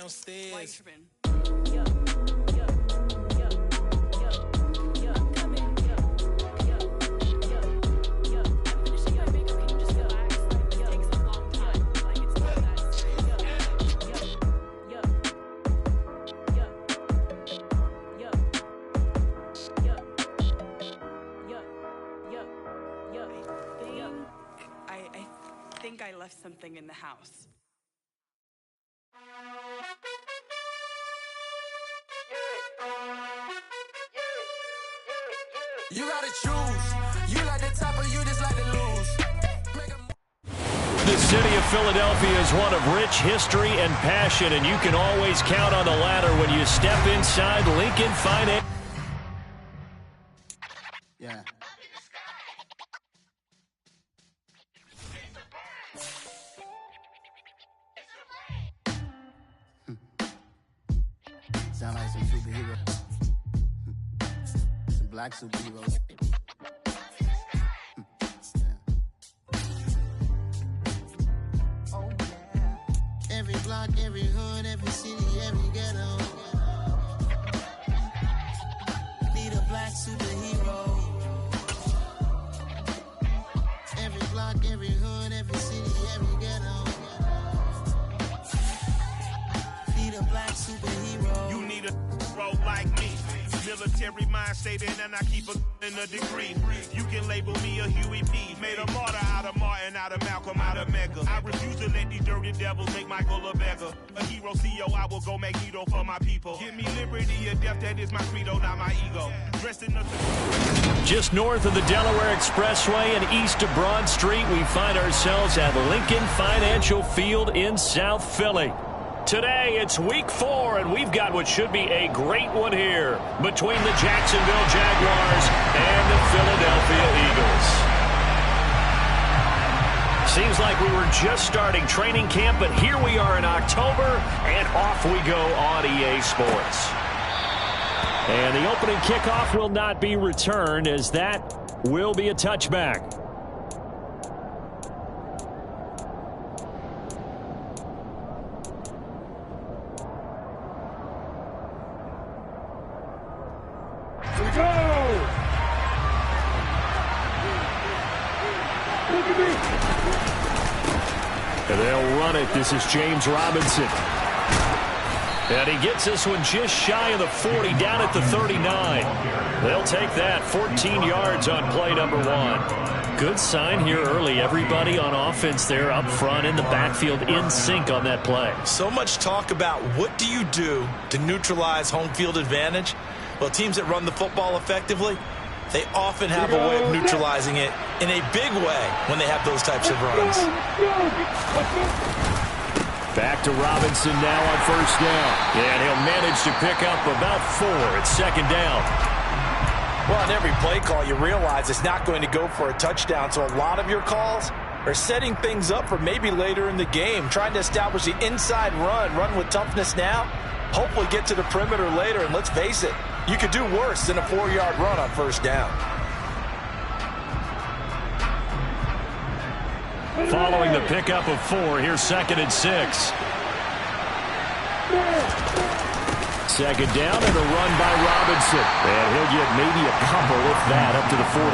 downstairs. I think I left something in the house. You gotta choose. You like the top or you just like to lose. The city of Philadelphia is one of rich history and passion, and you can always count on the ladder when you step inside Lincoln Finance. Yeah. Sound like some superheroes. Some black superheroes. Oh, yeah. Every block, every hood, every city, every ghetto. Need a black superhero. Every block, every hood, every city, every ghetto. Need a black superhero. You need a role like me. Military mind stated, and I keep in a degree. You can label me a Huey P. Made a martyr out of Martin, out of Malcolm, out of Mega. I refuse to let these dirty devils make Michael a beggar. A hero CEO, I will go Magneto for my people. Give me liberty or death, that is my credo, not my ego. Dressed in the... Just north of the Delaware Expressway and east of Broad Street, we find ourselves at Lincoln Financial Field in South Philly. Today, it's week 4, and we've got what should be a great one here between the Jacksonville Jaguars and the Philadelphia Eagles. Seems like we were just starting training camp, but here we are in October, and off we go on EA Sports. And the opening kickoff will not be returned, as that will be a touchback. And they'll run it. This is James Robinson. And he gets this one just shy of the 40, down at the 39. They'll take that. 14 yards on play number 1. Good sign here early. Everybody on offense there up front in the backfield in sync on that play. So much talk about what do you do to neutralize home field advantage. Well, teams that run the football effectively, they often have a way of neutralizing it in a big way when they have those types of runs. Back to Robinson now on first down. And he'll manage to pick up about 4. It's second down. Well, on every play call, you realize it's not going to go for a touchdown. So a lot of your calls are setting things up for maybe later in the game, trying to establish the inside run with toughness now, hopefully get to the perimeter later. And let's face it, you could do worse than a 4-yard run on first down. Following the pickup of 4, here's 2nd and 6. Second down and a run by Robinson. And he'll get maybe a couple, if that, up to the 46.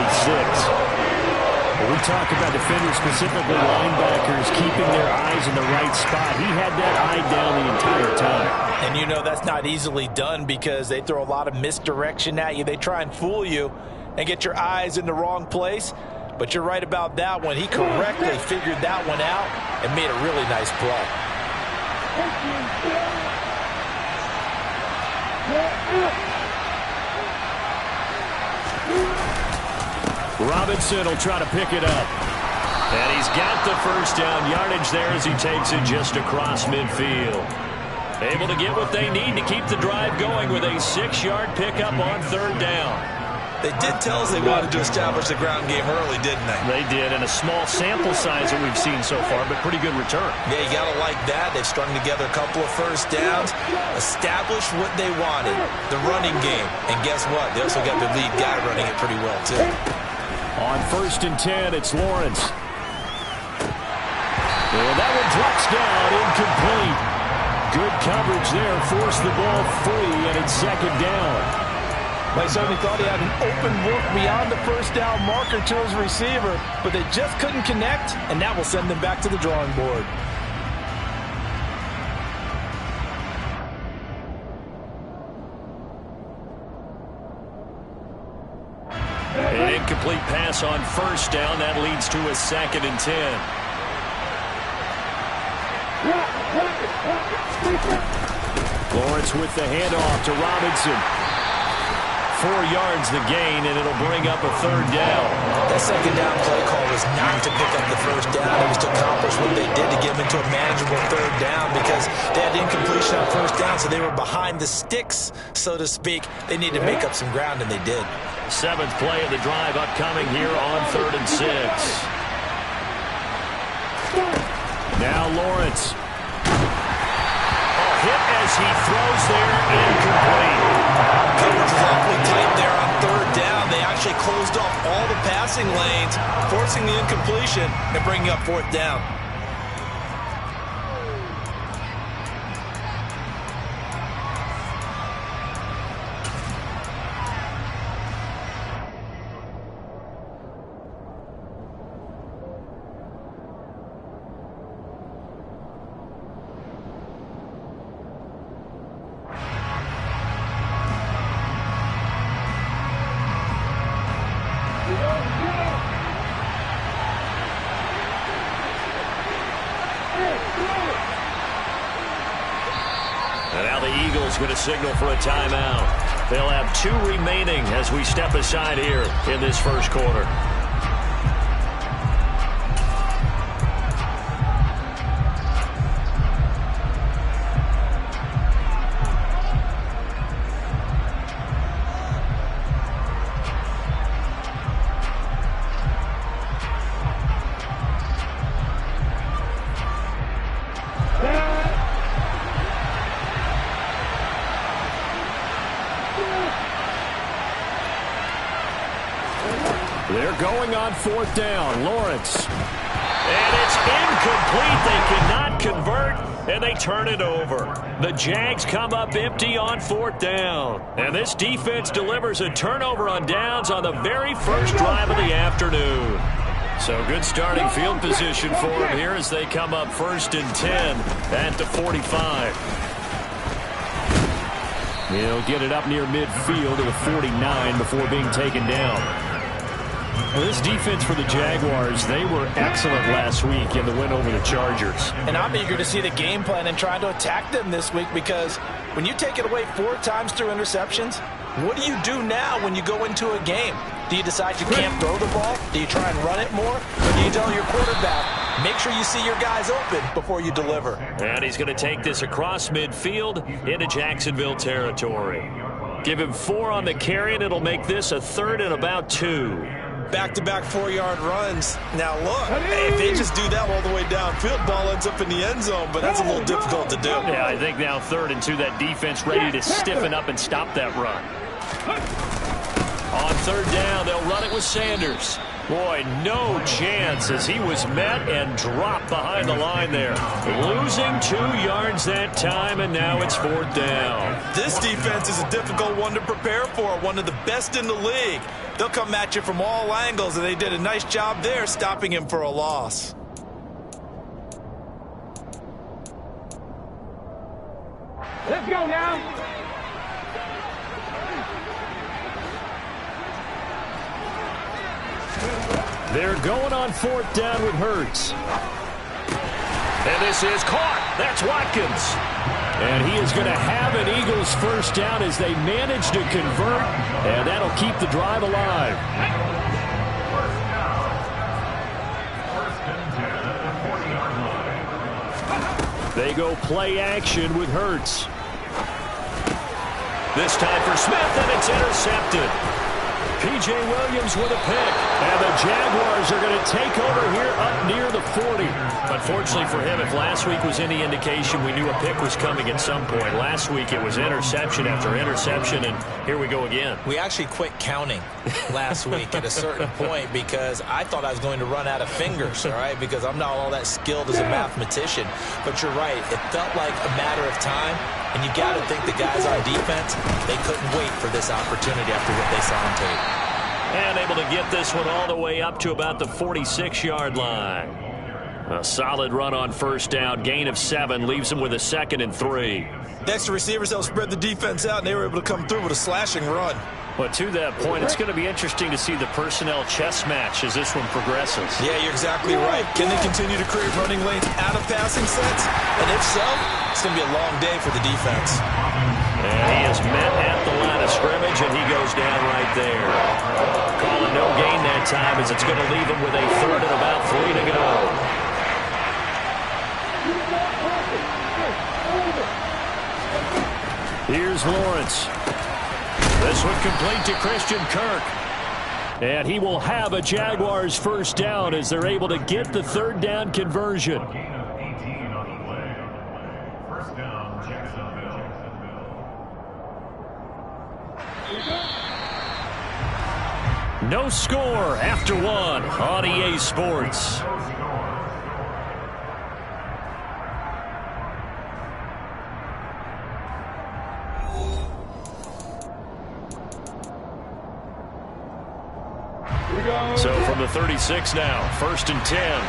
When we talk about defenders, specifically linebackers, keeping their eyes in the right spot, he had that eye down the entire time. And you know that's not easily done because they throw a lot of misdirection at you. They try and fool you and get your eyes in the wrong place. But you're right about that one. He correctly figured that one out and made a really nice play. Robinson will try to pick it up. And he's got the first down yardage there as he takes it just across midfield. Able to get what they need to keep the drive going with a 6-yard pickup on third down. They did tell us they wanted to establish the ground game early, didn't they? They did, and a small sample size that we've seen so far, but pretty good return. Yeah, you got to like that. They've strung together a couple of first downs, established what they wanted, the running game. And guess what? They also got the lead guy running it pretty well, too. On 1st and 10, it's Lawrence. And that one drops down, incomplete. Good coverage there, forced the ball free, and it's second down. They certainly thought he had an open look beyond the first down marker to his receiver, but they just couldn't connect, and that will send them back to the drawing board. An incomplete pass on first down. That leads to a 2nd and 10. Lawrence with the handoff to Robinson. 4 yards the gain, and it'll bring up a 3rd down. That second down play call was not to pick up the first down. It was to accomplish what they did to get them into a manageable 3rd down because they had incompletion on first down, so they were behind the sticks, so to speak. They needed to make up some ground, and they did. 7th play of the drive upcoming here on 3rd and 6. Now Lawrence. Hit as he throws there, incomplete. Coverage is awfully tight there on 3rd down. They actually closed off all the passing lanes, forcing the incompletion and bringing up 4th down. And now the Eagles going to signal for a timeout. They'll have 2 remaining as we step aside here in this first quarter. They're going on 4th down. Lawrence. And it's incomplete. They cannot convert, and they turn it over. The Jags come up empty on 4th down. And this defense delivers a turnover on downs on the very first drive of the afternoon. So good starting field position for them here as they come up 1st and 10 at the 45. He'll get it up near midfield to the 49 before being taken down. Well, this defense for the Jaguars, they were excellent last week in the win over the Chargers. And I'm eager to see the game plan and trying to attack them this week because when you take it away 4 times through interceptions, what do you do now when you go into a game? Do you decide you can't throw the ball? Do you try and run it more? Or do you tell your quarterback, make sure you see your guys open before you deliver? And he's going to take this across midfield into Jacksonville territory. Give him 4 on the carry, and it'll make this a 3rd and about 2. Back-to-back 4-yard runs. Now, look, if they just do that all the way downfield, ball ends up in the end zone, but that's a little difficult to do. Yeah, I think now 3rd and 2, that defense ready to stiffen up and stop that run. On 3rd down, they'll run it with Sanders. Boy, no chance as he was met and dropped behind the line there. Losing 2 yards that time, and now it's 4th down. This defense is a difficult one to prepare for, one of the best in the league. They'll come at you from all angles, and they did a nice job there stopping him for a loss. Let's go now. They're going on 4th down with Hurts. And this is caught. That's Watkins. And he is going to have an Eagles first down as they manage to convert, and that'll keep the drive alive. They go play action with Hurts. This time for Smith, and it's intercepted. P.J. Williams with a pick. And the Jaguars are going to take over here up near the 40. Unfortunately for him, if last week was any indication, we knew a pick was coming at some point. Last week it was interception after interception, and here we go again. We actually quit counting last week at a certain point because I thought I was going to run out of fingers, all right, because I'm not all that skilled as a mathematician. But you're right. It felt like a matter of time, and you got to think the guys on defense, they couldn't wait for this opportunity after what they saw on tape. And able to get this one all the way up to about the 46-yard line. A solid run on first down. Gain of 7 leaves them with a 2nd and 3. Next, the receivers helped spread the defense out, and they were able to come through with a slashing run. But to that point, it's going to be interesting to see the personnel chess match as this one progresses. Yeah, you're exactly right. Can they continue to create running lanes out of passing sets? And if so, it's going to be a long day for the defense. And he is met at the line of scrimmage, and he goes down right there. Calling no gain that time as it's going to leave him with a 3rd and about 3 to go. Here's Lawrence. This one complete to Christian Kirk. And he will have a Jaguars first down as they're able to get the 3rd down conversion. No score after 1 on EA Sports. So from the 36 now, 1st and 10.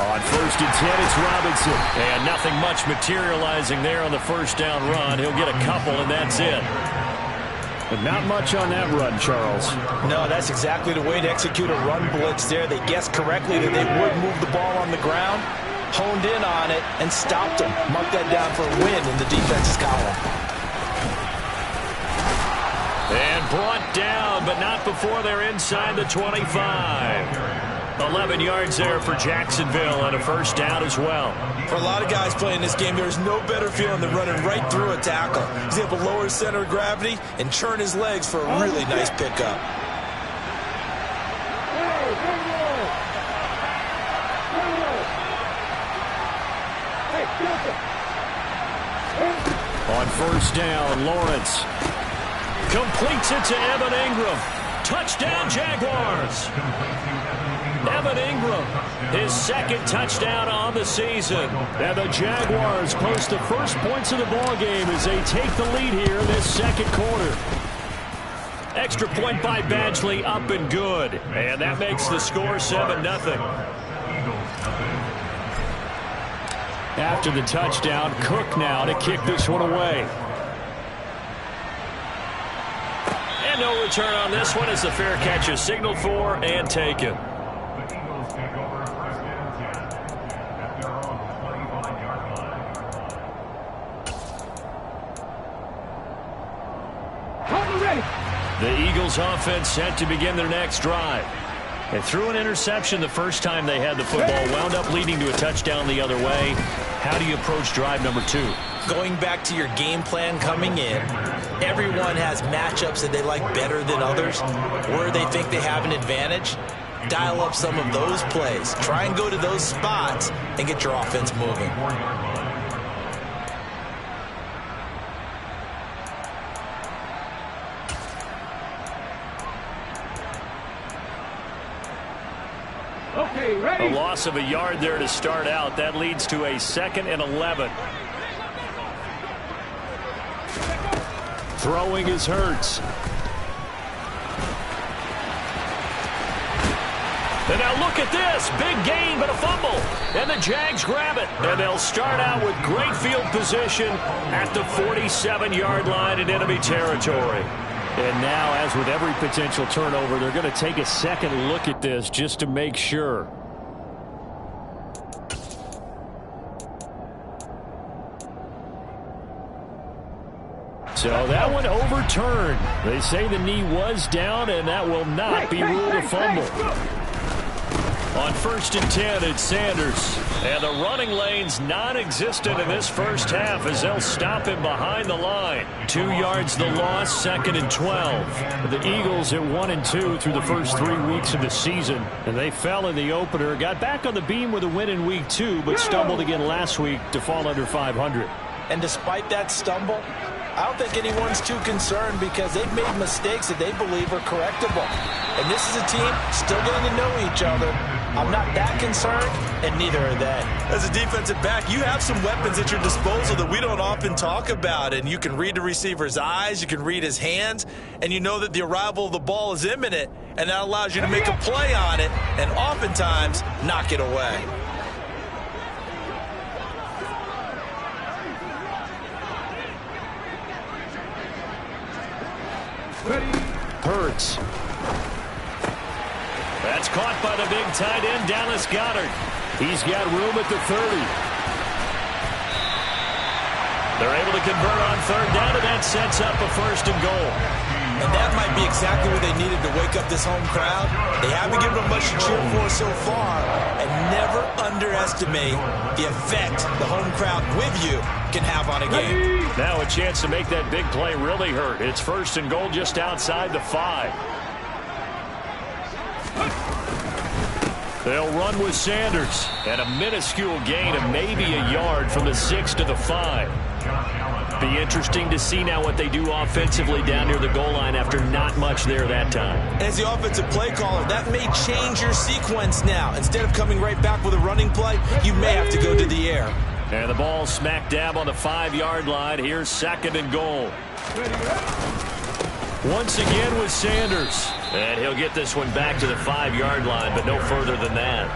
On 1st and 10, it's Robinson. And nothing much materializing there on the first down run. He'll get a couple, and that's it. But not much on that run, Charles. No, that's exactly the way to execute a run blitz there. They guessed correctly that they would move the ball on the ground, honed in on it, and stopped them. Mark that down for a win in the defense's column. And brought down, but not before they're inside the 25. 11 yards there for Jacksonville and a first down as well. For a lot of guys playing this game, there's no better feeling than running right through a tackle. He's able to lower his center of gravity and churn his legs for a really nice pickup. On first down, Lawrence completes it to Evan Ingram. Touchdown, Jaguars. Evan Ingram, his 2nd touchdown on the season. And the Jaguars post the first points of the ballgame as they take the lead here in this 2nd quarter. Extra point by Badgley, up and good. And that makes the score 7-0. After the touchdown, Cook now to kick this one away. And no return on this one as the fair catch is signaled for and taken. The Eagles offense set to begin their next drive. They threw an interception the first time they had the football, wound up leading to a touchdown the other way. How do you approach drive number 2? Going back to your game plan coming in, everyone has matchups that they like better than others, where they think they have an advantage. Dial up some of those plays. Try and go to those spots and get your offense moving. Okay, ready? A loss of a yard there to start out. That leads to a 2nd and 11. Throwing is Hurts. And now look at this. Big gain, but a fumble. And the Jags grab it. And they'll start out with great field position at the 47-yard line in enemy territory. And now, as with every potential turnover, they're going to take a second look at this just to make sure. So that one overturned. They say the knee was down, and that will not be ruled a fumble. On 1st and 10, it's Sanders. And the running lane's non-existent in this first half as they'll stop him behind the line. 2 yards the loss, 2nd and 12. The Eagles at 1-2 through the first 3 weeks of the season. And they fell in the opener, got back on the beam with a win in week 2, but stumbled again last week to fall under 500. And despite that stumble, I don't think anyone's too concerned because they've made mistakes that they believe are correctable. And this is a team still getting to know each other. I'm not that concerned, and neither are they. As a defensive back, you have some weapons at your disposal that we don't often talk about. And you can read the receiver's eyes, you can read his hands, and you know that the arrival of the ball is imminent, and that allows you to make a play on it and oftentimes knock it away. Hurts. That's caught by the big tight end, Dallas Goedert. He's got room at the 30. They're able to convert on 3rd down, and that sets up a 1st and goal. And that might be exactly what they needed to wake up this home crowd. They haven't given them much to cheer for so far, and never underestimate the effect the home crowd with you can have on a game. Now a chance to make that big play really hurt. It's 1st and goal just outside the 5. They'll run with Sanders, and a minuscule gain of maybe a yard from the 6 to the 5. Be interesting to see now what they do offensively down near the goal line after not much there that time. As the offensive play caller, that may change your sequence now. Instead of coming right back with a running play, you may have to go to the air. And the ball smack dab on the 5-yard line. Here's 2nd and goal. Once again with Sanders. And he'll get this one back to the 5-yard line, but no further than that.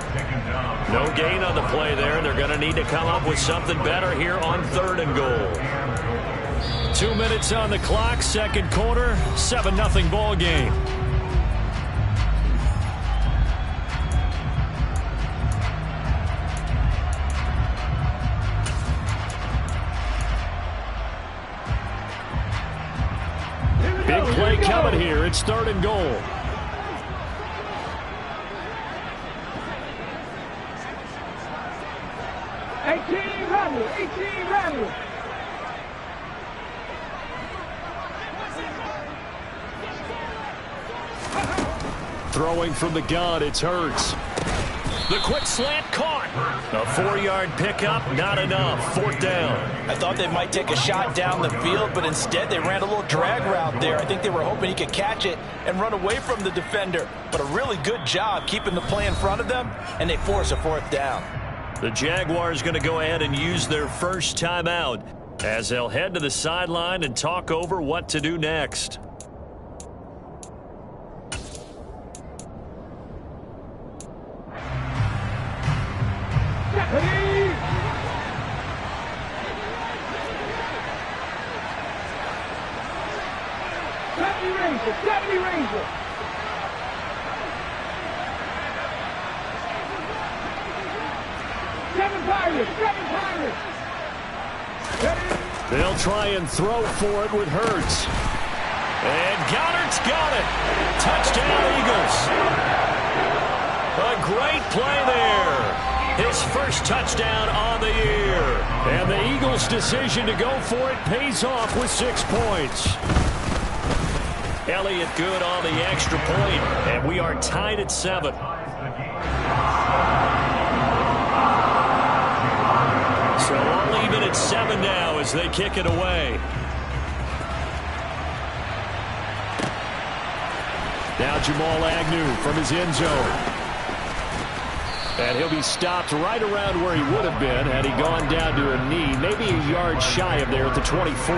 No gain on the play there. They're going to need to come up with something better here on 3rd and goal. 2 minutes on the clock, 2nd quarter, 7-0 ball game. Big play coming here. It's 3rd and goal. Throwing from the gun, it's Hurts. The quick slant caught. A 4-yard pickup, not enough. 4th down. I thought they might take a shot down the field, but instead they ran a little drag route there. I think they were hoping he could catch it and run away from the defender. But a really good job keeping the play in front of them, and they force a 4th down. The Jaguars going to go ahead and use their first timeout as they'll head to the sideline and talk over what to do next. They'll try and throw for it with Hurts. And Goddard's got it. Touchdown, Eagles. A great play there. His first touchdown on the year. And the Eagles' decision to go for it pays off with 6 points. Elliott good on the extra point, and we are tied at 7. So all even at 7 now as they kick it away. Now Jamal Agnew from his end zone. And he'll be stopped right around where he would have been had he gone down to a knee, maybe a yard shy of there at the 24.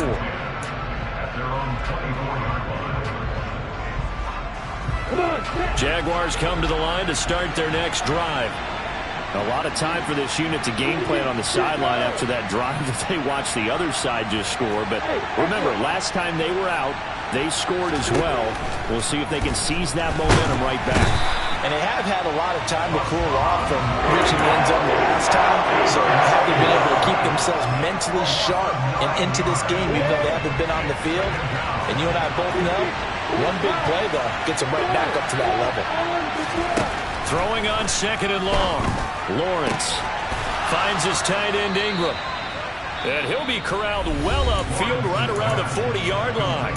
Jaguars come to the line to start their next drive. A lot of time for this unit to game plan on the sideline after that drive that they watched the other side just score. But remember, last time they were out, they scored as well. We'll see if they can seize that momentum right back. And they have had a lot of time to cool off from reaching the end zone the last time. So have they been able to keep themselves mentally sharp and into this game even though they haven't been on the field? And you and I both know one big play, though, gets them right back up to that level. Throwing on second and long. Lawrence finds his tight end Ingram. And he'll be corralled well upfield right around the 40-yard line.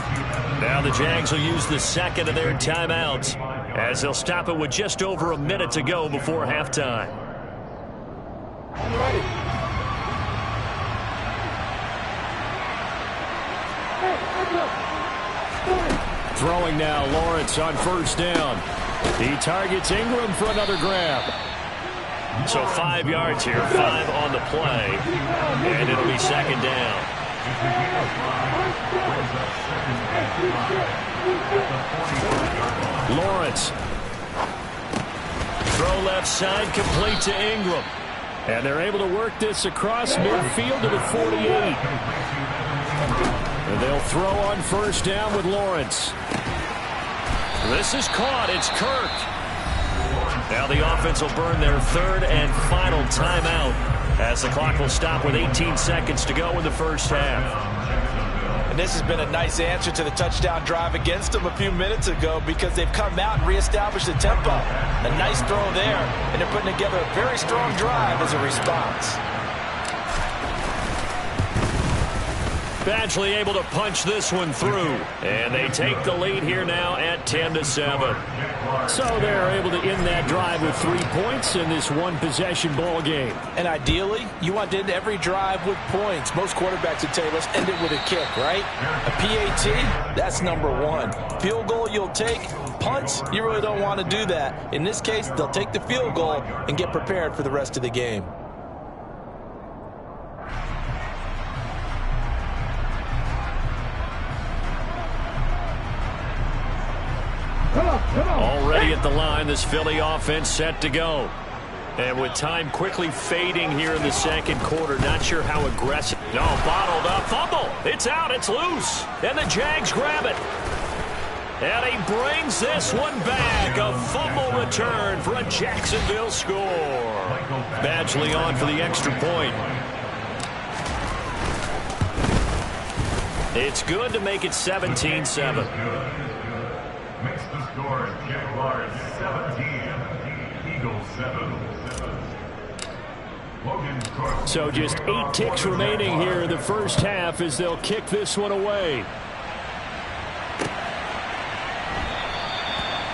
Now the Jags will use the second of their timeouts as they'll stop it with just over a minute to go before halftime. Throwing now, Lawrence on first down. He targets Ingram for another grab. So 5 yards here, 5 on the play, and it'll be second down. Lawrence. Throw left side, complete to Ingram. And they're able to work this across midfield to the 48. And they'll throw on first down with Lawrence. This is caught. It's Kirk. Now the offense will burn their third and final timeout as the clock will stop with 18 seconds to go in the first half. And this has been a nice answer to the touchdown drive against them a few minutes ago because they've come out and reestablished the tempo. A nice throw there, and they're putting together a very strong drive as a response. Badgley able to punch this one through, and they take the lead here now at 10-7. So they're able to end that drive with 3 points in this one-possession ball game. And ideally, you want to end every drive with points. Most quarterbacks would tell you, let's end it with a kick, right? A PAT, that's number one. Field goal you'll take. Punts, you really don't want to do that. In this case, they'll take the field goal and get prepared for the rest of the game. Already at the line, this Philly offense set to go. And with time quickly fading here in the second quarter, not sure how aggressive. No, bottled up. Fumble. It's out. It's loose. And the Jags grab it. And he brings this one back. A fumble return for a Jacksonville score. Badgley on for the extra point. It's good to make it 17-7. Makes the score Jaguars 17, Eagles 7. So just 8 ticks remaining here in the first half as they'll kick this one away.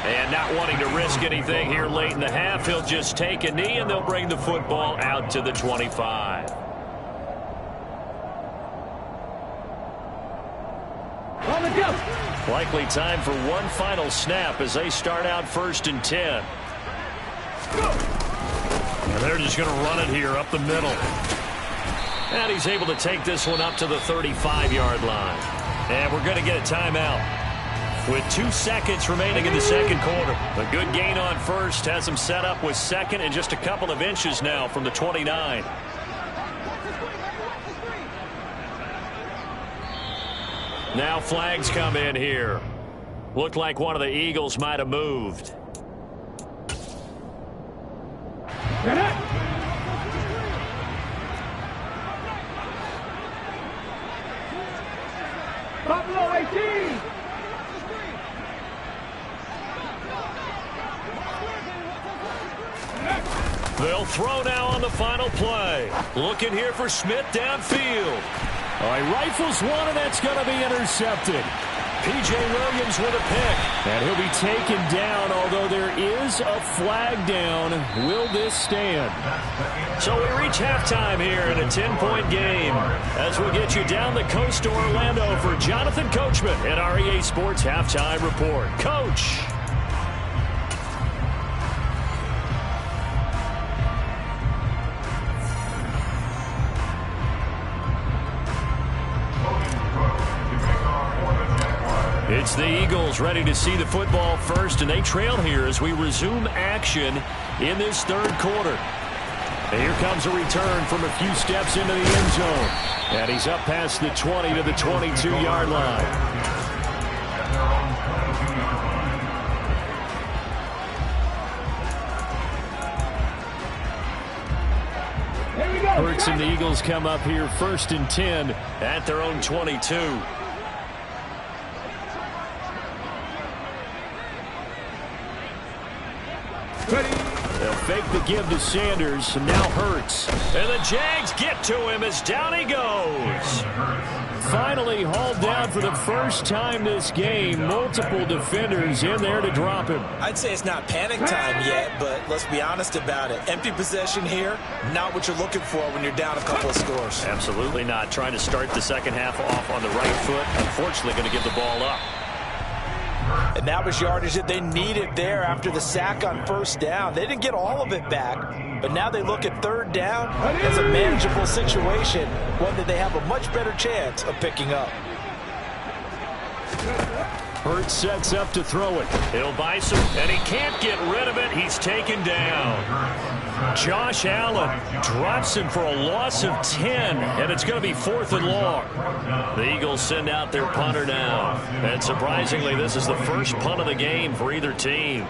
And not wanting to risk anything here late in the half, he'll just take a knee and they'll bring the football out to the 25. On the go. Likely time for one final snap as they start out 1st and 10. And they're just going to run it here up the middle. And he's able to take this one up to the 35-yard line. And we're going to get a timeout with 2 seconds remaining in the second quarter. A good gain on first has him set up with second and just a couple of inches now from the 29. Now flags come in here. Looked like one of the Eagles might have moved. Buffalo 18. They'll throw now on the final play. Looking here for Smith downfield. Oh, he rifles one, and that's going to be intercepted. P.J. Williams with a pick. And he'll be taken down, although there is a flag down. Will this stand? So we reach halftime here in a 10-point game. As we get you down the coast to Orlando for Jonathan Coachman at our EA Sports Halftime Report. Coach. It's the Eagles ready to see the football first, and they trail here as we resume action in this third quarter. And here comes a return from a few steps into the end zone. And he's up past the 20 to the 22-yard line. Hurts and the Eagles come up here 1st and 10 at their own 22. Ready. the give to Sanders, and now Hurts. And the Jags get to him as down he goes. Finally hauled down for the first time this game. Multiple defenders in there to drop him. I'd say it's not panic time yet, but let's be honest about it. Empty possession here, not what you're looking for when you're down a couple of scores. Absolutely not. Trying to start the second half off on the right foot. Unfortunately, going to give the ball up. And that was yardage that they needed there after the sack on first down. They didn't get all of it back, but now they look at third down as a manageable situation, one that they have a much better chance of picking up. Hurts sets up to throw it. He'll buy some, and he can't get rid of it. He's taken down. Josh Allen drops him for a loss of 10, and it's going to be 4th and long. The Eagles send out their punter now. And surprisingly, this is the first punt of the game for either team.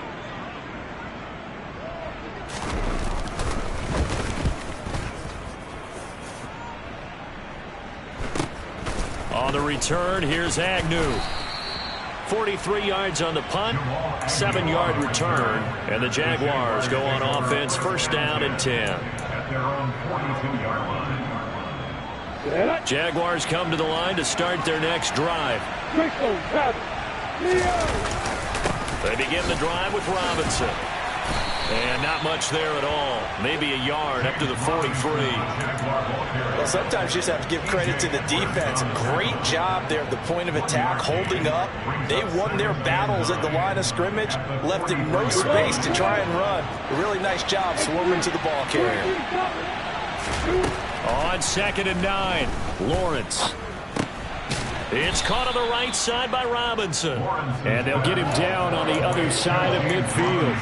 On the return, here's Agnew. 43 yards on the punt, 7-yard return, and the Jaguars go on offense, first down and 10. Jaguars come to the line to start their next drive. They begin the drive with Robinson. And not much there at all. Maybe a yard up to the 43. Well, sometimes you just have to give credit to the defense. Great job there at the point of attack, holding up. They won their battles at the line of scrimmage, left him no space to try and run. A really nice job swarming to the ball carrier. On 2nd and 9, Lawrence. It's caught on the right side by Robinson. And they'll get him down on the other side of midfield.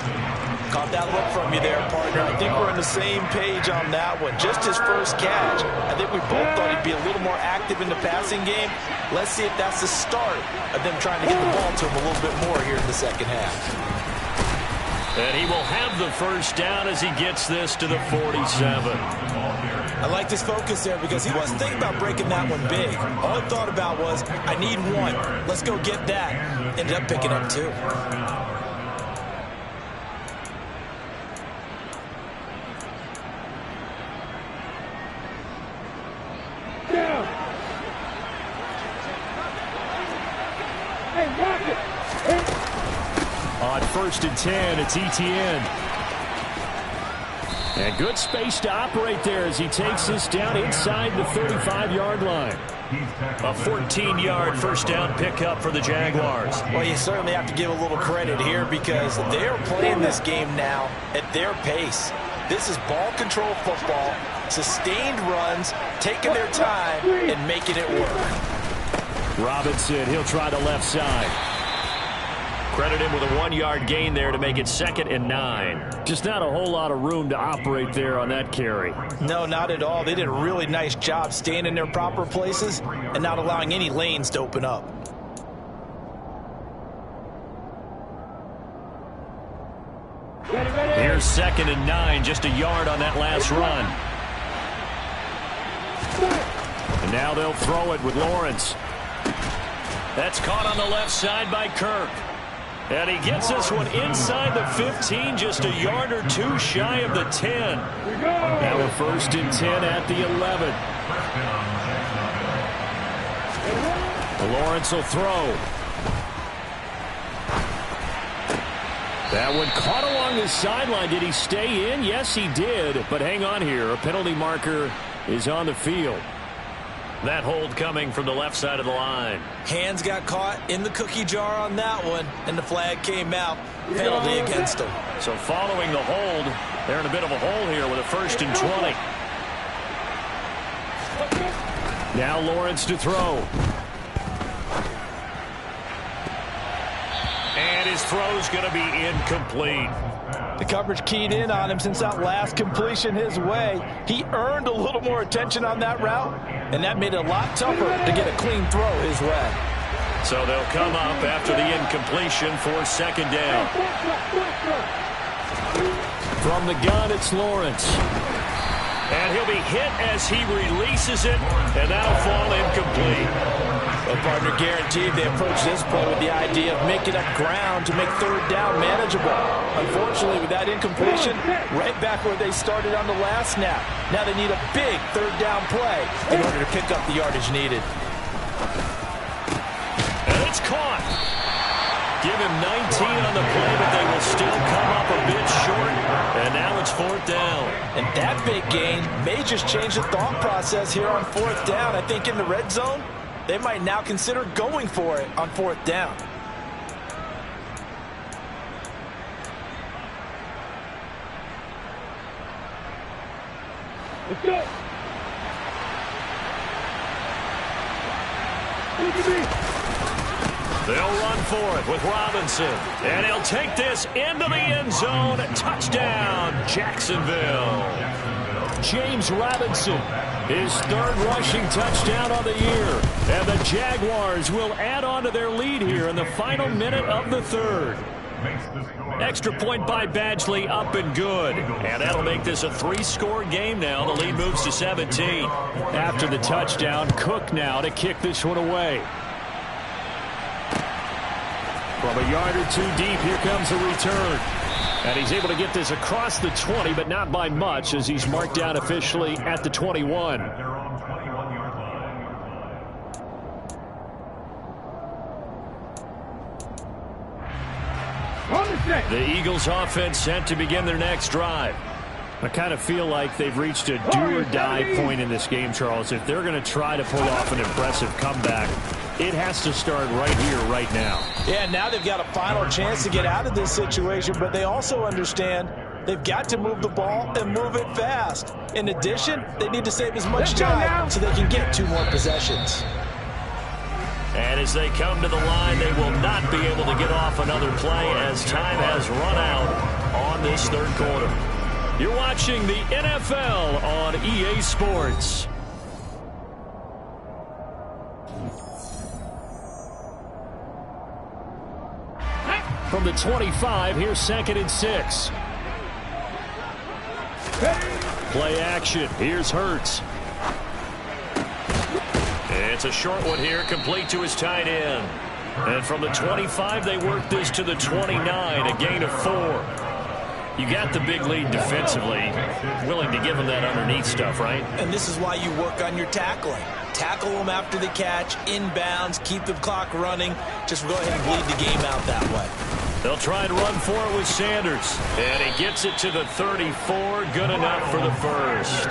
Caught that look from you there, partner. I think we're on the same page on that one. Just his first catch. I think we both thought he'd be a little more active in the passing game. Let's see if that's the start of them trying to get the ball to him a little bit more here in the second half. And he will have the first down as he gets this to the 47. I liked his focus there because he wasn't thinking about breaking that one big. All he thought about was, I need one. Let's go get that. Ended up picking up 2. On 1st and 10, it's Etienne. And good space to operate there as he takes this down inside the 35-yard line. A 14-yard first down pickup for the Jaguars. Well, you certainly have to give a little credit here because they're playing this game now at their pace. This is ball control football, sustained runs, taking their time and making it work. Robinson, he'll try the left side. Credit him with a 1-yard gain there to make it 2nd and 9. Just not a whole lot of room to operate there on that carry. No, not at all. They did a really nice job staying in their proper places and not allowing any lanes to open up. Here's 2nd and 9, just a yard on that last run. And now they'll throw it with Lawrence. That's caught on the left side by Kirk. And he gets this one inside the 15, just a yard or 2 shy of the 10. Now a 1st and 10 at the 11. Lawrence will throw. That one caught along the sideline. Did he stay in? Yes, he did. But hang on here. A penalty marker is on the field. That hold coming from the left side of the line. Hands got caught in the cookie jar on that one, and the flag came out. Penalty against them. So following the hold, they're in a bit of a hole here with a 1st and 20. Now Lawrence to throw. And his throw's going to be incomplete. The coverage keyed in on him since that last completion his way. He earned a little more attention on that route, and that made it a lot tougher to get a clean throw his way. So they'll come up after the incompletion for 2nd down. From the gun, it's Lawrence. And he'll be hit as he releases it, and that'll fall incomplete. Well, partner, guaranteed they approach this play with the idea of making up ground to make third down manageable. Unfortunately, with that incompletion, right back where they started on the last snap. Now they need a big third down play in order to pick up the yardage needed. And it's caught. Give him 19 on the play, but they will still come up a bit short. And now it's fourth down. And that big gain may just change the thought process here on fourth down. I think in the red zone, they might now consider going for it on fourth down. Let's go. Look at me. They'll run for it with Robinson. And he'll take this into the end zone. Touchdown, Jacksonville. James Robinson, his third rushing touchdown of the year. And the Jaguars will add on to their lead here in the final minute of the third. Extra point by Badgley, up and good. And that'll make this a three-score game now. The lead moves to 17. After the touchdown, Cook now to kick this one away. From a yard or two deep, here comes the return. And he's able to get this across the 20, but not by much, as he's marked down officially at the 21. The Eagles offense set to begin their next drive. I kind of feel like they've reached a do-or-die point in this game, Charles. If they're going to try to pull off an impressive comeback, it has to start right here, right now. Yeah, now they've got a final chance to get out of this situation, but they also understand they've got to move the ball and move it fast. In addition, they need to save as much time so they can get 2 more possessions. And as they come to the line, they will not be able to get off another play as time has run out on this third quarter. You're watching the NFL on EA Sports. From the 25, here's 2nd and 6. Play action. Here's Hurts. It's a short one here, complete to his tight end. And from the 25, they work this to the 29, a gain of 4. You got the big lead defensively, willing to give them that underneath stuff, right? And this is why you work on your tackling. Tackle them after the catch, inbounds, keep the clock running. Just go ahead and bleed the game out that way. They'll try and run for it with Sanders. And he gets it to the 34, good enough for the first.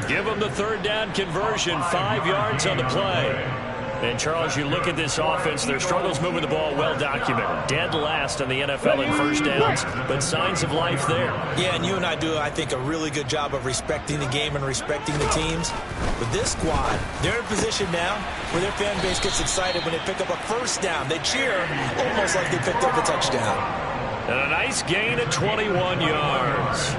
Give them the third down conversion, 5 yards on the play. And, Charles, you look at this offense, their struggles moving the ball well documented. Dead last in the NFL in first downs, but signs of life there. Yeah, and you and I do, I think, a really good job of respecting the game and respecting the teams. With this squad, they're in a position now where their fan base gets excited when they pick up a first down. They cheer almost like they picked up a touchdown. And a nice gain at 21 yards.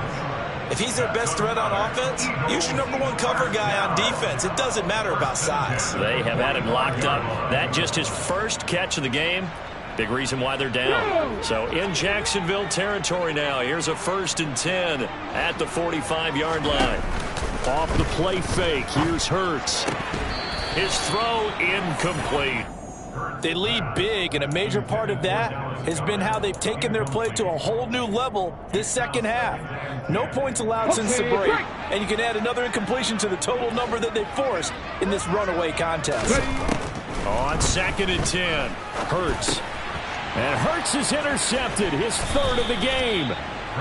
If he's their best threat on offense, use your #1 cover guy on defense. It doesn't matter about size. They have had him locked up. That just his first catch of the game. Big reason why they're down. So in Jacksonville territory now. Here's a 1st and 10 at the 45-yard line. Off the play fake. Here's Hurts. His throw incomplete. They lead big, and a major part of that has been how they've taken their play to a whole new level this second half. No points allowed since the break, and you can add another incompletion to the total number that they forced in this runaway contest. On 2nd and 10, Hurts. And Hurts is intercepted, his 3rd of the game.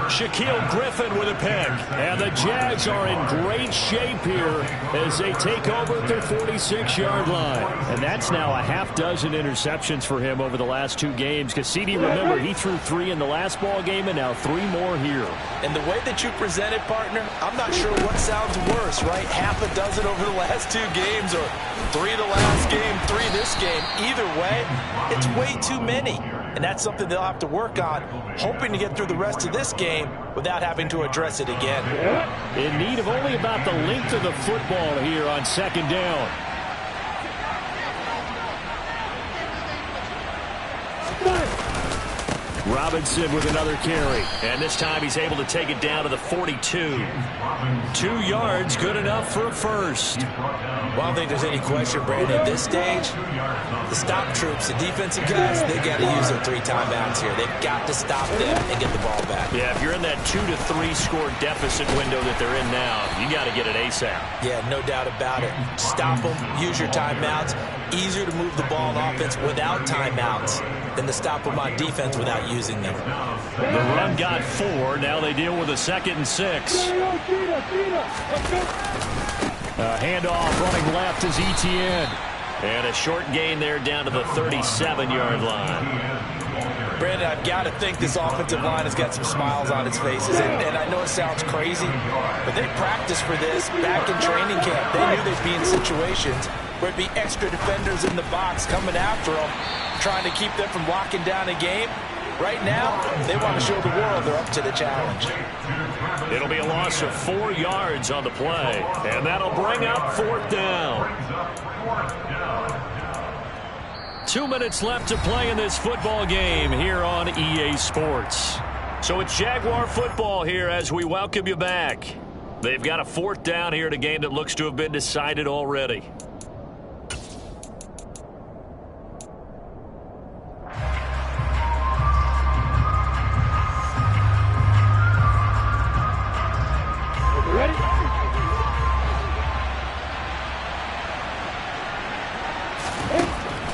Shaquille Griffin with a pick. And the Jags are in great shape here as they take over at their 46-yard line. And that's now a half dozen interceptions for him over the last 2 games. Because CD, remember, he threw 3 in the last ball game and now 3 more here. And the way that you present it, partner, I'm not sure what sounds worse, right? Half a dozen over the last 2 games or 3 the last game, 3 this game. Either way, it's way too many. And that's something they'll have to work on, hoping to get through the rest of this game without having to address it again. In need of only about the length of the football here on 2nd down. Robinson with another carry. And this time he's able to take it down to the 42. 2 yards, good enough for a first. Well, I don't think there's any question, Brandon. At this stage, the stop troops, the defensive guys, they got to use their 3 timeouts here. They've got to stop them and get the ball back. Yeah, if you're in that 2 to 3 score deficit window that they're in now, you got to get it ASAP. Yeah, no doubt about it. Stop them, use your timeouts. Easier to move the ball on offense without timeouts than to stop them on defense without using them. The run got 4. Now they deal with a 2nd and 6. Handoff running left is Etienne. And a short gain there down to the 37-yard line. Brandon, I've got to think this offensive line has got some smiles on its faces. And I know it sounds crazy, but they practiced for this back in training camp. They knew they'd be in situations where it'd be extra defenders in the box coming after them, trying to keep them from locking down a game. Right now, they want to show the world they're up to the challenge. It'll be a loss of 4 yards on the play, and that'll bring up 4th down. 2 minutes left to play in this football game here on EA Sports. So it's Jaguar football here as we welcome you back. They've got a 4th down here in a game that looks to have been decided already. Ready?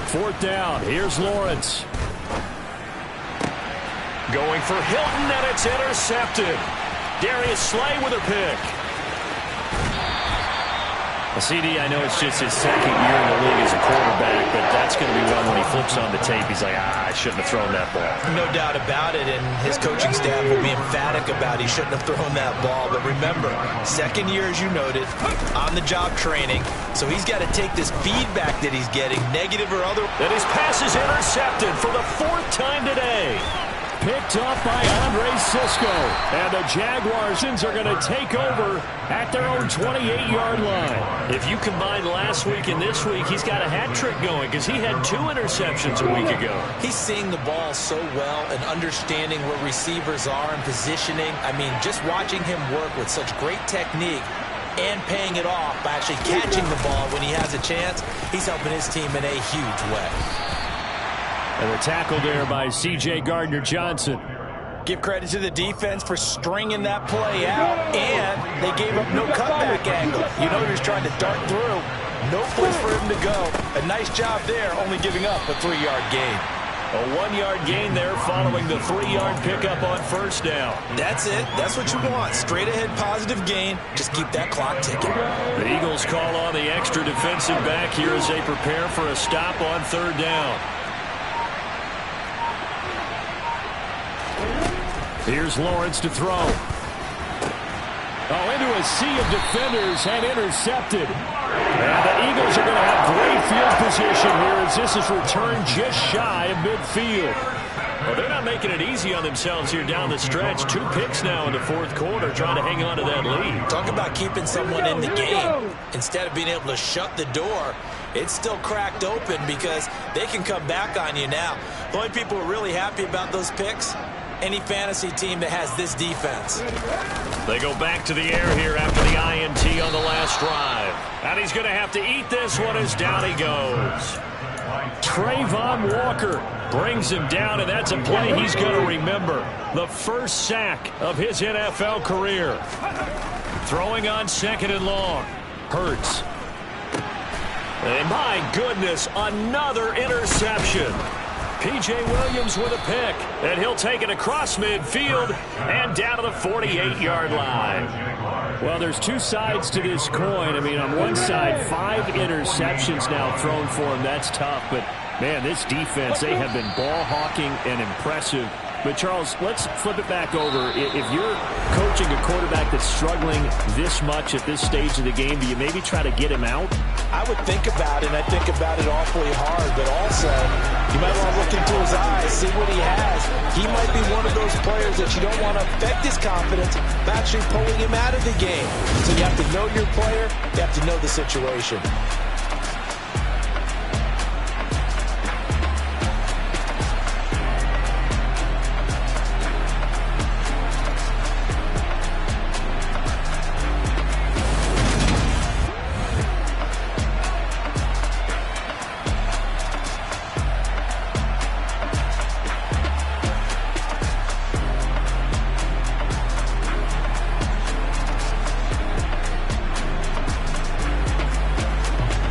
4th down. Here's Lawrence. Going for Hilton, and it's intercepted. Darius Slay with a pick. CD, I know it's just his 2nd year in the league as a quarterback, but that's going to be one when he flips on the tape. He's like, I shouldn't have thrown that ball. No doubt about it, and his coaching staff will be emphatic about he shouldn't have thrown that ball. But remember, 2nd year, as you noted, on-the-job training, so he's got to take this feedback that he's getting, negative or other. And his pass is intercepted for the 4th time today. Picked up by Andre Sisco. And the Jaguars are going to take over at their own 28-yard line. If you combine last week and this week, he's got a hat trick going because he had 2 interceptions a week ago. He's seeing the ball so well and understanding where receivers are and positioning. I mean, just watching him work with such great technique and paying it off by actually catching the ball when he has a chance, he's helping his team in a huge way. And the tackle there by C.J. Gardner-Johnson. Give credit to the defense for stringing that play out, and they gave up no cutback angle. You know he was trying to dart through. No place for him to go. A nice job there, only giving up a 3-yard gain. A 1-yard gain there following the 3-yard pickup on 1st down. That's it. That's what you want. Straight ahead positive gain. Just keep that clock ticking. The Eagles call on the extra defensive back here as they prepare for a stop on 3rd down. Here's Lawrence to throw. Oh, into a sea of defenders and intercepted. And the Eagles are going to have great field position here as this is returned just shy of midfield. Well, they're not making it easy on themselves here down the stretch. 2 picks now in the 4th quarter trying to hang on to that lead. Talk about keeping someone in the game. Instead of being able to shut the door, it's still cracked open because they can come back on you now. The only people who are really happy about those picks, any fantasy team that has this defense. They go back to the air here after the INT on the last drive. And he's going to have to eat this one as down he goes. Trayvon Walker brings him down, and that's a play he's going to remember. The first sack of his NFL career. Throwing on 2nd and long. Hurts. And my goodness, another interception. P.J. Williams with a pick, and he'll take it across midfield and down to the 48-yard line. Well, there's 2 sides to this coin. I mean, on one side, 5 interceptions now thrown for him. That's tough, but, man, this defense, they have been ball hawking and impressive. But, Charles, let's flip it back over. If you're coaching a quarterback that's struggling this much at this stage of the game, do you maybe try to get him out? I would think about it, and I think about it awfully hard, but also you might want to look into his eyes, see what he has. He might be one of those players that you don't want to affect his confidence by actually pulling him out of the game. So you have to know your player, you have to know the situation.